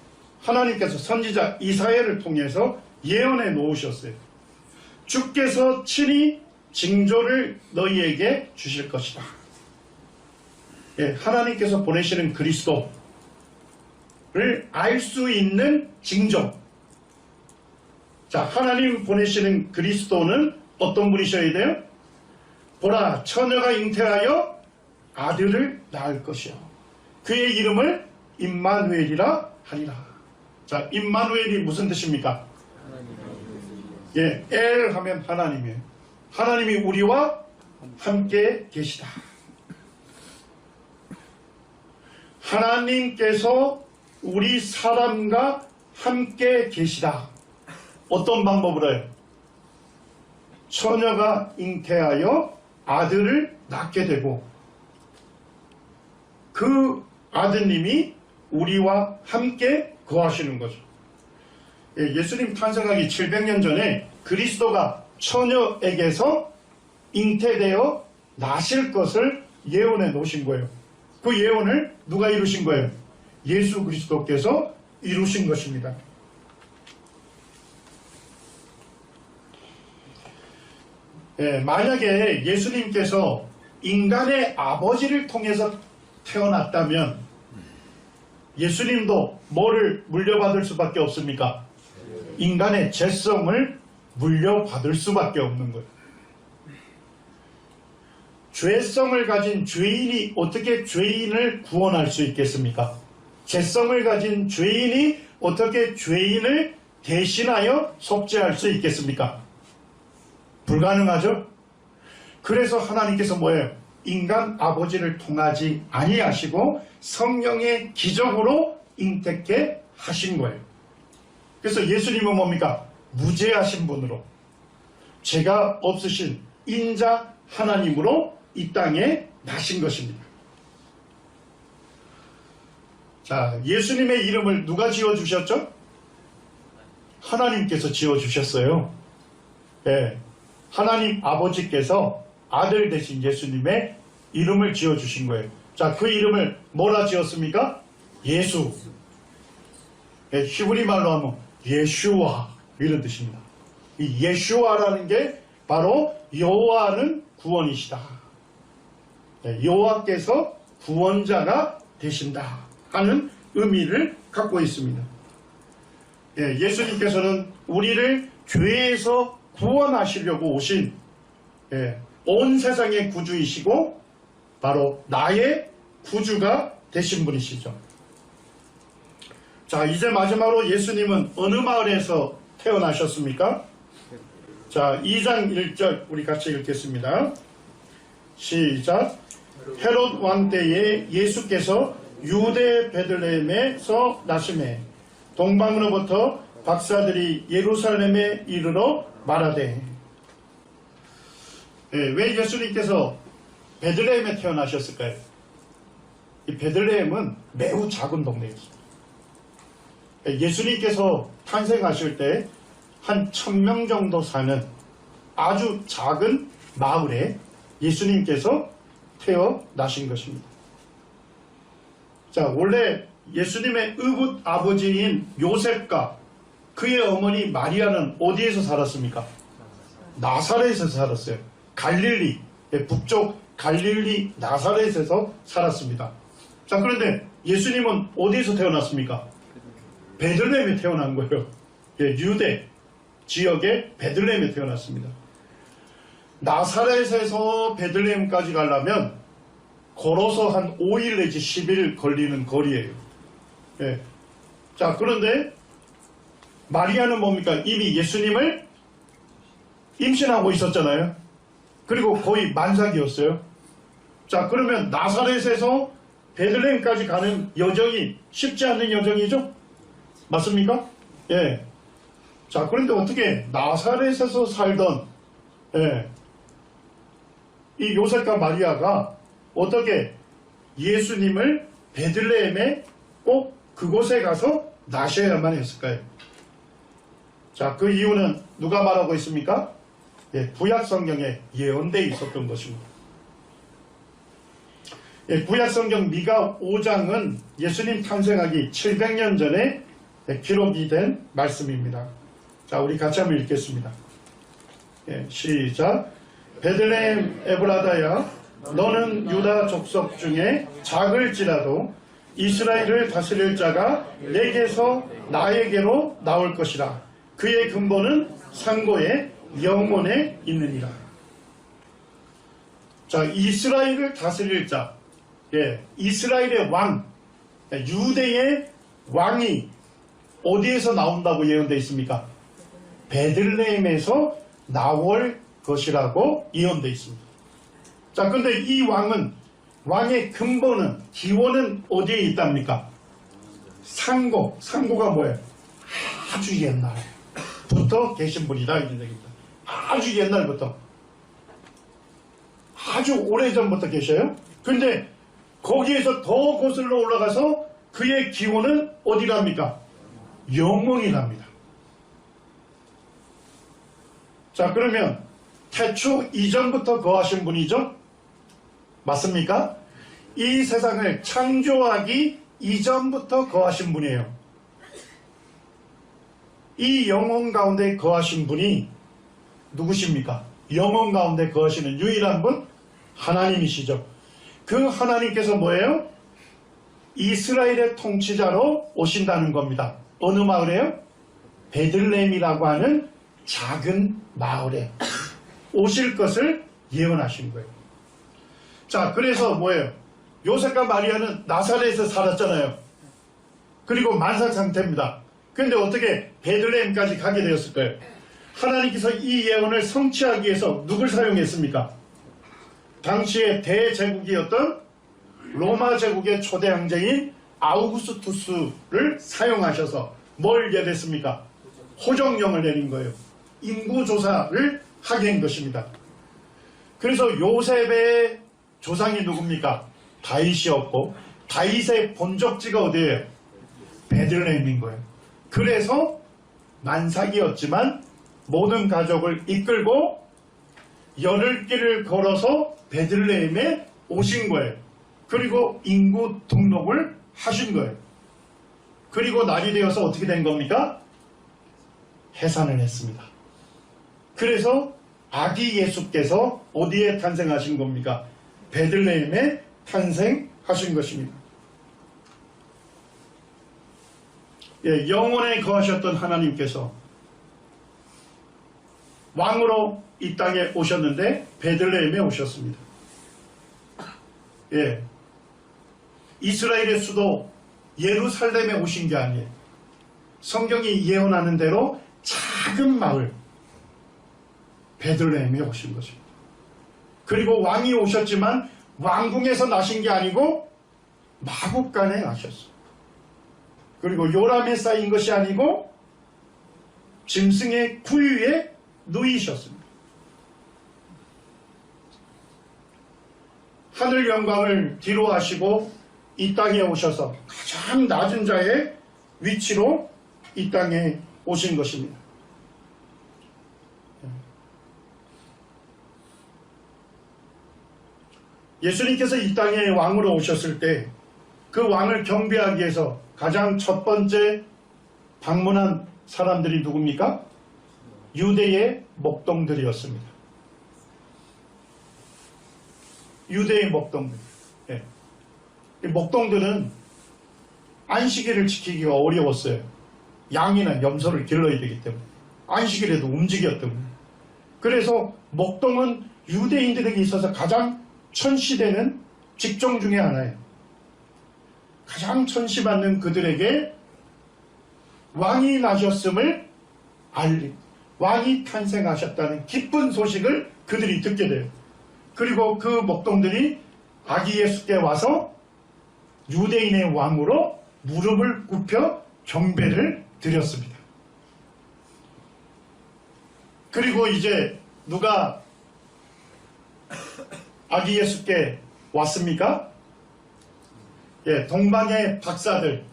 하나님께서 선지자 이사야를 통해서 예언해 놓으셨어요. 주께서 친히 징조를 너희에게 주실 것이다. 하나님께서 보내시는 그리스도를 알 수 있는 징조, 자, 하나님 보내시는 그리스도는 어떤 분이셔야 돼요? 보라, 처녀가 잉태하여 아들을 낳을 것이요. 그의 이름을 임마누엘이라 하리라. 자, 임마누엘이 무슨 뜻입니까? 예, 엘 하면 하나님이에요. 하나님이 우리와 함께 계시다. 하나님께서 우리 사람과 함께 계시다. 어떤 방법으로요? 처녀가 잉태하여 아들을 낳게 되고 그 아드님이 우리와 함께 거하시는 거죠. 예수님 탄생하기 700년 전에 그리스도가 처녀에게서 잉태되어 나실 것을 예언해 놓으신 거예요. 그 예언을 누가 이루신 거예요? 예수 그리스도께서 이루신 것입니다. 만약에 예수님께서 인간의 아버지를 통해서 태어났다면 예수님도 뭐를 물려받을 수밖에 없습니까? 인간의 죄성을 물려받을 수밖에 없는 거예요. 죄성을 가진 죄인이 어떻게 죄인을 구원할 수 있겠습니까? 죄성을 가진 죄인이 어떻게 죄인을 대신하여 속죄할 수 있겠습니까? 불가능하죠? 그래서 하나님께서 뭐예요? 인간 아버지를 통하지 아니하시고 성령의 기적으로 잉태케 하신 거예요. 그래서 예수님은 뭡니까? 무죄하신 분으로 죄가 없으신 인자 하나님으로 이 땅에 나신 것입니다. 자, 예수님의 이름을 누가 지어주셨죠? 하나님께서 지어주셨어요. 네, 하나님 아버지께서 아들 대신 예수님의 이름을 지어주신 거예요. 자, 그 이름을 뭐라 지었습니까? 예수. 네, 히브리 말로 하면 예슈아 이런 뜻입니다. 이 예슈아라는 게 바로 여호와는 구원이시다. 네, 여호와께서 구원자가 되신다 하는 의미를 갖고 있습니다. 네, 예수님께서는 우리를 죄에서 구원하시려고 오신 온 세상의 구주이시고 바로 나의 구주가 되신 분이시죠. 자, 이제 마지막으로 예수님은 어느 마을에서 태어나셨습니까? 자, 2장 1절 우리 같이 읽겠습니다. 시작. 헤롯 왕 때에 예수께서 유대 베들레헴에서 나시매 동방으로부터 박사들이 예루살렘에 이르러 말하되. 왜 예수님께서 베들레헴에 태어나셨을까요? 이 베들레헴은 매우 작은 동네였습니다. 예수님께서 탄생하실 때 한 1000명 정도 사는 아주 작은 마을에 예수님께서 태어나신 것입니다. 자, 원래 예수님의 의붓 아버지인 요셉과 그의 어머니 마리아는 어디에서 살았습니까? 나사렛에서 살았어요. 갈릴리, 북쪽 갈릴리 나사렛에서 살았습니다. 자, 그런데 예수님은 어디에서 태어났습니까? 베들레헴에 태어난 거예요. 유대 지역의 베들레헴에 태어났습니다. 나사렛에서 베들레헴까지 가려면 걸어서 한 5일 내지 10일 걸리는 거리예요. 자, 그런데 마리아는 뭡니까? 이미 예수님을 임신하고 있었잖아요. 그리고 거의 만삭이었어요. 자, 그러면 나사렛에서 베들레헴까지 가는 여정이 쉽지 않은 여정이죠? 맞습니까? 예. 자, 그런데 어떻게 나사렛에서 살던 이 요셉과 마리아가 어떻게 예수님을 베들레헴에 꼭 그곳에 가서 나셔야만 했을까요? 자, 그 이유는 누가 말하고 있습니까? 구약 성경에 예언되어 있었던 것입니다. 구약 성경 미가 5장은 예수님 탄생하기 700년 전에 기록이 된 말씀입니다. 자, 우리 같이 한번 읽겠습니다. 시작. 베들레헴 에브라다야, 너는 유다 족속 중에 작을지라도 이스라엘을 다스릴 자가 내게서 나에게로 나올 것이라. 그의 근본은 상고의 영혼에 있느니라. 자, 이스라엘을 다스릴 자, 이스라엘의 왕, 유대의 왕이 어디에서 나온다고 예언되어 있습니까? 베들레헴에서 나올 것이라고 예언되어 있습니다. 자, 근데 이 왕의 근본은, 기원은 어디에 있답니까? 상고가 뭐예요? 아주 옛날부터 계신 분이다, 이런 얘기입니다. 아주 옛날부터. 아주 오래전부터 계셔요. 근데 거기에서 더 거슬러 올라가서 그의 기원은 어디랍니까? 영원이랍니다. 자, 그러면 태초 이전부터 거하신 분이죠? 맞습니까? 이 세상을 창조하기 이전부터 거하신 분이에요. 이 영혼 가운데 거하신 분이 누구십니까? 영혼 가운데 거하시는 유일한 분? 하나님이시죠. 그 하나님께서 뭐예요? 이스라엘의 통치자로 오신다는 겁니다. 어느 마을에요? 베들레헴이라고 하는 작은 마을에 오실 것을 예언하신 거예요. 자, 그래서 뭐예요? 요셉과 마리아는 나사렛에서 살았잖아요. 그리고 만삭 상태입니다. 그런데 어떻게 베들레헴까지 가게 되었을까요? 하나님께서 이 예언을 성취하기 위해서 누굴 사용했습니까? 당시의 대제국이었던 로마 제국의 초대 황제인 아우구스투스를 사용하셔서 뭘 예랬습니까? 호정령을 내린 거예요. 인구조사를 하게 한 것입니다. 그래서 요셉의 조상이 누굽니까? 다윗이었고, 다윗의 본적지가 어디예요? 베들레헴인 거예요. 그래서 만삭이었지만 모든 가족을 이끌고 열흘 길을 걸어서 베들레헴에 오신 거예요. 그리고 인구 등록을 하신 거예요. 그리고 날이 되어서 어떻게 된 겁니까? 해산을 했습니다. 그래서 아기 예수께서 어디에 탄생하신 겁니까? 베들레헴에 탄생하신 것입니다. 영원에 거하셨던 하나님께서 왕으로 이 땅에 오셨는데 베들레헴에 오셨습니다. 이스라엘의 수도 예루살렘에 오신 게 아니에요. 성경이 예언하는 대로 작은 마을 베들레헴에 오신 것입니다. 그리고 왕이 오셨지만 왕궁에서 나신 게 아니고 마국간에 나셨어요. 그리고 요람에 쌓인 것이 아니고 짐승의 구유에 누이셨습니다. 하늘 영광을 뒤로 하시고 이 땅에 오셔서 가장 낮은 자의 위치로 이 땅에 오신 것입니다. 예수님께서 이 땅에 왕으로 오셨을 때 그 왕을 경배하기 위해서 가장 첫 번째 방문한 사람들이 누굽니까? 유대의 목동들이었습니다. 유대의 목동들. 이 목동들은 안식일을 지키기가 어려웠어요. 양이나 염소를 길러야 되기 때문에. 안식일에도 움직였던 거예요. 그래서 목동은 유대인들에게 있어서 가장 천시되는 직종 중에 하나예요. 가장 천시받는 그들에게 왕이 나셨음을 알림, 왕이 탄생하셨다는 기쁜 소식을 그들이 듣게 돼요. 그리고 그 목동들이 아기 예수께 와서 유대인의 왕으로 무릎을 굽혀 경배를 드렸습니다. 그리고 이제 누가 아기 예수께 왔습니까? 동방의 박사들.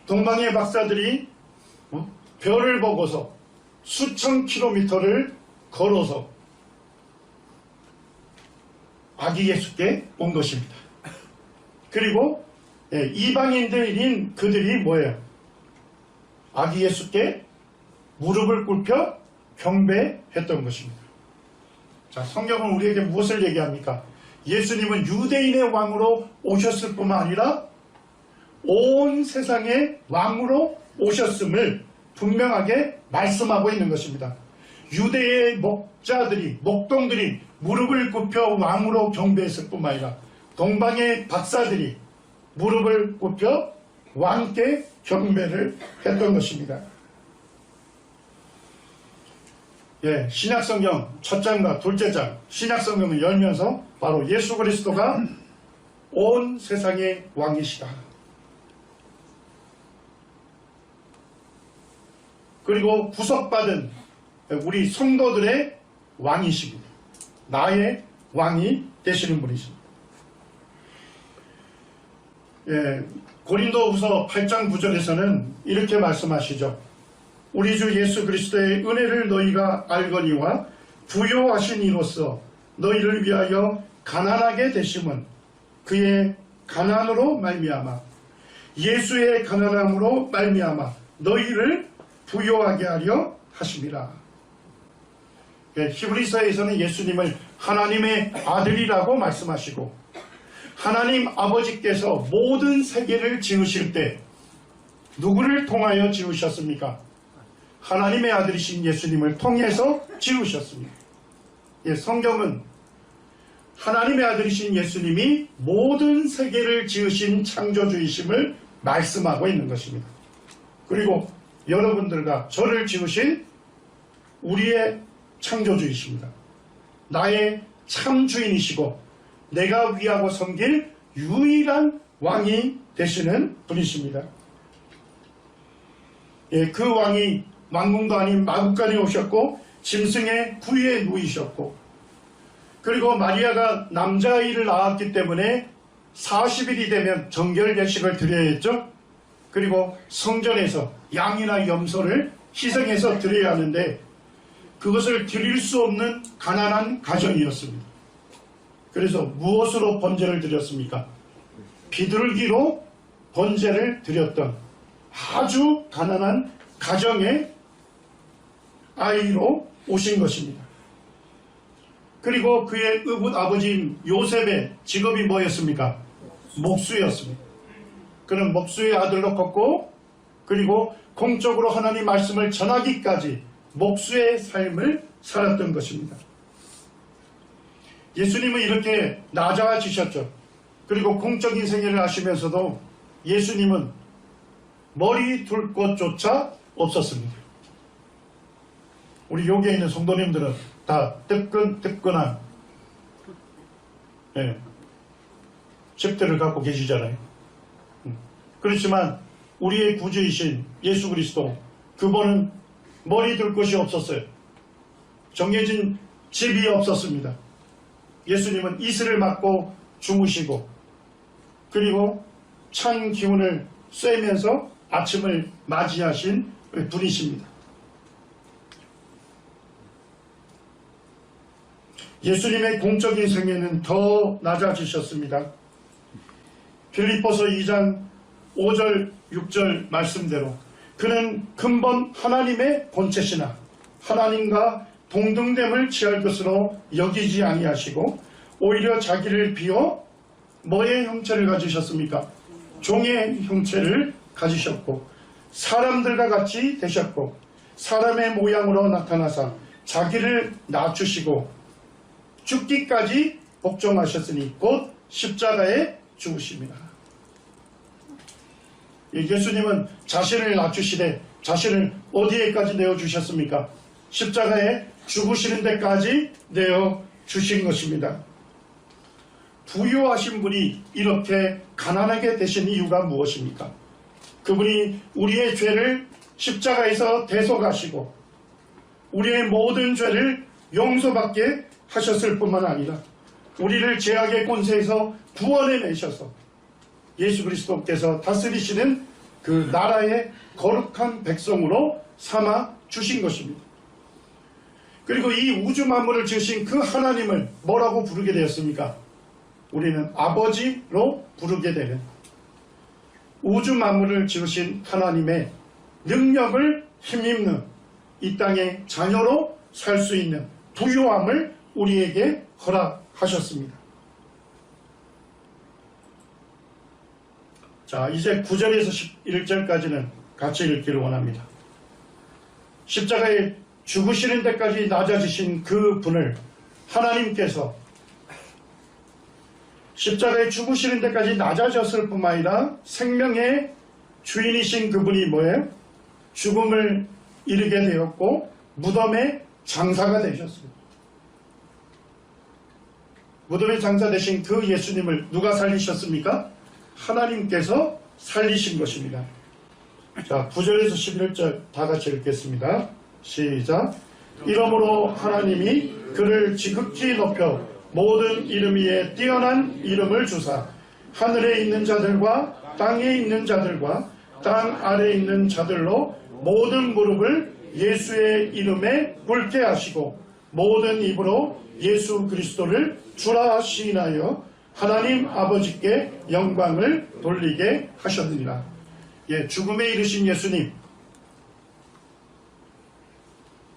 동방의 박사들이 별을 보고서 수천 킬로미터를 걸어서 아기 예수께 온 것입니다. 그리고 이방인들인 그들이 뭐예요? 아기 예수께 무릎을 꿇혀 경배했던 것입니다. 자, 성경은 우리에게 무엇을 얘기합니까? 예수님은 유대인의 왕으로 오셨을 뿐만 아니라 온 세상의 왕으로 오셨음을 분명하게 말씀하고 있는 것입니다. 유대의 목동들이 무릎을 굽혀 왕으로 경배했을 뿐만 아니라 동방의 박사들이 무릎을 굽혀 왕께 경배를 했던 것입니다. 예, 신약성경 첫 장과 둘째 장, 신약성경을 열면서 바로 예수 그리스도가 온 세상의 왕이시다. 그리고 구속받은 우리 성도들의 왕이십니다. 나의 왕이 되시는 분이십니다. 예, 고린도후서 8장 9절에서는 이렇게 말씀하시죠. 우리 주 예수 그리스도의 은혜를 너희가 알거니와 부요하신 이로써 너희를 위하여 가난하게 되심은 그의 가난으로 말미암아 예수의 가난함으로 말미암아 너희를 부요하게 하려 하심이라. 히브리서에서는 예수님을 하나님의 아들이라고 말씀하시고 하나님 아버지께서 모든 세계를 지으실 때 누구를 통하여 지으셨습니까? 하나님의 아들이신 예수님을 통해서 지으셨습니다. 예, 성경은 하나님의 아들이신 예수님이 모든 세계를 지으신 창조주이심을 말씀하고 있는 것입니다. 그리고 여러분들과 저를 지으신 우리의 창조주이십니다. 나의 참 주인이시고 내가 위하고 섬길 유일한 왕이 되시는 분이십니다. 예, 그 왕이 왕궁도 아닌 마국간에 오셨고 짐승의 부위에 누이셨고 그리고 마리아가 남자아이를 낳았기 때문에 40일이 되면 정결예식을 드려야 했죠. 그리고 성전에서 양이나 염소를 희생해서 드려야 하는데 그것을 드릴 수 없는 가난한 가정이었습니다. 그래서 무엇으로 번제를 드렸습니까? 비둘기로 번제를 드렸던 아주 가난한 가정의 아이로 오신 것입니다. 그리고 그의 의붓 아버지인 요셉의 직업이 뭐였습니까? 목수였습니다. 그는 목수의 아들로 컸고 그리고 공적으로 하나님 말씀을 전하기까지 목수의 삶을 살았던 것입니다. 예수님은 이렇게 낮아지셨죠. 그리고 공적인 생애를 하시면서도 예수님은 머리 둘 곳조차 없었습니다. 우리 여기에 있는 성도님들은 다 뜨끈뜨끈한 집들을 갖고 계시잖아요. 그렇지만 우리의 구주이신 예수 그리스도 그분은 머리 둘 곳이 없었어요. 정해진 집이 없었습니다. 예수님은 이슬을 맞고 주무시고 그리고 찬 기운을 쐬면서 아침을 맞이하신 분이십니다. 예수님의 공적인 생애는 더 낮아지셨습니다. 빌립보서 2장 5절 6절 말씀대로 그는 근본 하나님의 본체시나 하나님과 동등됨을 취할 것으로 여기지 아니하시고 오히려 자기를 비워 뭐의 형체를 가지셨습니까? 종의 형체를 가지셨고 사람들과 같이 되셨고 사람의 모양으로 나타나사 자기를 낮추시고 죽기까지 복종하셨으니 곧 십자가에 죽으심이라. 예수님은 자신을 낮추시되 자신을 어디에까지 내어주셨습니까? 십자가에 죽으시는 데까지 내어주신 것입니다. 부유하신 분이 이렇게 가난하게 되신 이유가 무엇입니까? 그분이 우리의 죄를 십자가에서 대속하시고 우리의 모든 죄를 용서받게 하셨을 뿐만 아니라 우리를 죄악의 권세에서 구원해내셔서 예수 그리스도께서 다스리시는 그 나라의 거룩한 백성으로 삼아 주신 것입니다. 그리고 이 우주 만물을 지으신 그 하나님을 뭐라고 부르게 되었습니까? 우리는 아버지로 부르게 되는 우주 만물을 지으신 하나님의 능력을 힘입는 이 땅의 자녀로 살 수 있는 부유함을 우리에게 허락하셨습니다. 자, 이제 9절에서 11절까지는 같이 읽기를 원합니다. 십자가에 죽으시는 데까지 낮아지신 그 분을 하나님께서 십자가에 죽으시는 데까지 낮아졌을 뿐만 아니라 생명의 주인이신 그분이 뭐예요? 죽음을 이르게 되었고 무덤의 장사가 되셨습니다. 무덤의 장사 되신 그 예수님을 누가 살리셨습니까? 하나님께서 살리신 것입니다. 자, 9절에서 11절 다 같이 읽겠습니다. 시작. 이러므로 하나님이 그를 지극히 높여 모든 이름 위에 뛰어난 이름을 주사 하늘에 있는 자들과 땅에 있는 자들과 땅 아래에 있는 자들로 모든 무릎을 예수의 이름에 꿇게 하시고 모든 입으로 예수 그리스도를 주라 시인하여 하나님 아버지께 영광을 돌리게 하셨느니라. 예, 죽음에 이르신 예수님,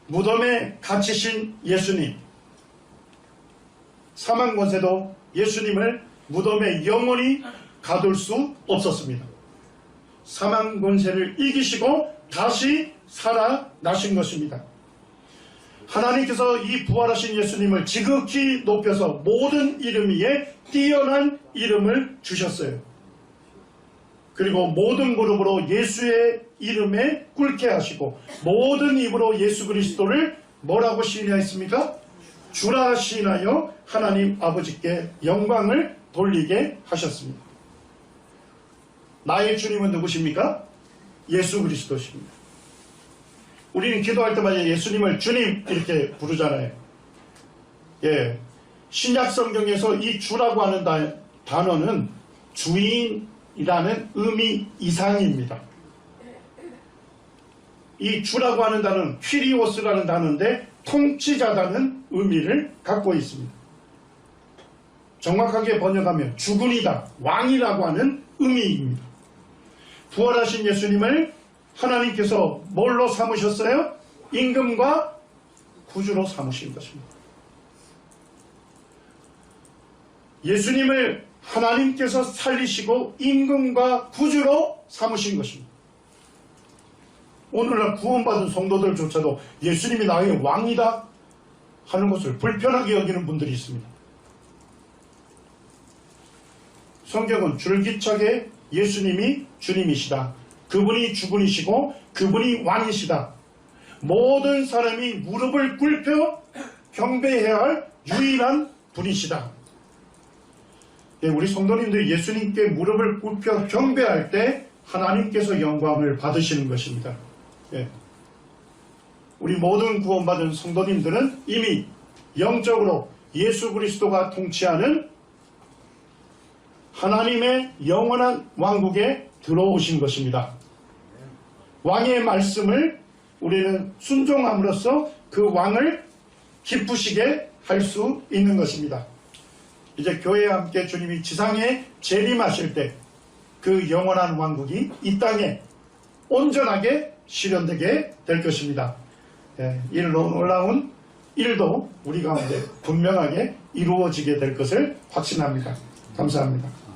무덤에 갇히신 예수님, 사망 권세도 예수님을 무덤에 영원히 가둘 수 없었습니다. 사망 권세를 이기시고 다시 살아나신 것입니다. 하나님께서 이 부활하신 예수님을 지극히 높여서 모든 이름 위에 뛰어난 이름을 주셨어요. 그리고 모든 무릎으로 예수의 이름에 꿇게 하시고 모든 입으로 예수 그리스도를 뭐라고 시인하였습니까? 주라 시인하여 하나님 아버지께 영광을 돌리게 하셨습니다. 나의 주님은 누구십니까? 예수 그리스도십니다. 우리는 기도할 때마다 예수님을 주님 이렇게 부르잖아요. 예, 신약 성경에서 이 주라고 하는 단어는 주인이라는 의미 이상입니다. 이 주라고 하는 단어는 퀴리오스라는 단어인데 통치자다는 의미를 갖고 있습니다. 정확하게 번역하면 주군이다, 왕이라고 하는 의미입니다. 부활하신 예수님을 하나님께서 뭘로 삼으셨어요? 임금과 구주로 삼으신 것입니다. 예수님을 하나님께서 살리시고 임금과 구주로 삼으신 것입니다. 오늘날 구원받은 성도들조차도 예수님이 나의 왕이다 하는 것을 불편하게 여기는 분들이 있습니다. 성경은 줄기차게 예수님이 주님이시다, 그분이 주군이시고 그분이 왕이시다, 모든 사람이 무릎을 꿇혀 경배해야 할 유일한 분이시다. 예, 우리 성도님들이 예수님께 무릎을 꿇혀 경배할 때 하나님께서 영광을 받으시는 것입니다. 예. 우리 모든 구원받은 성도님들은 이미 영적으로 예수 그리스도가 통치하는 하나님의 영원한 왕국에 들어오신 것입니다. 왕의 말씀을 우리는 순종함으로써 그 왕을 기쁘시게 할 수 있는 것입니다. 이제 교회와 함께 주님이 지상에 재림하실 때 그 영원한 왕국이 이 땅에 온전하게 실현되게 될 것입니다. 이 놀라운 일도 우리 가운데 분명하게 이루어지게 될 것을 확신합니다. 감사합니다.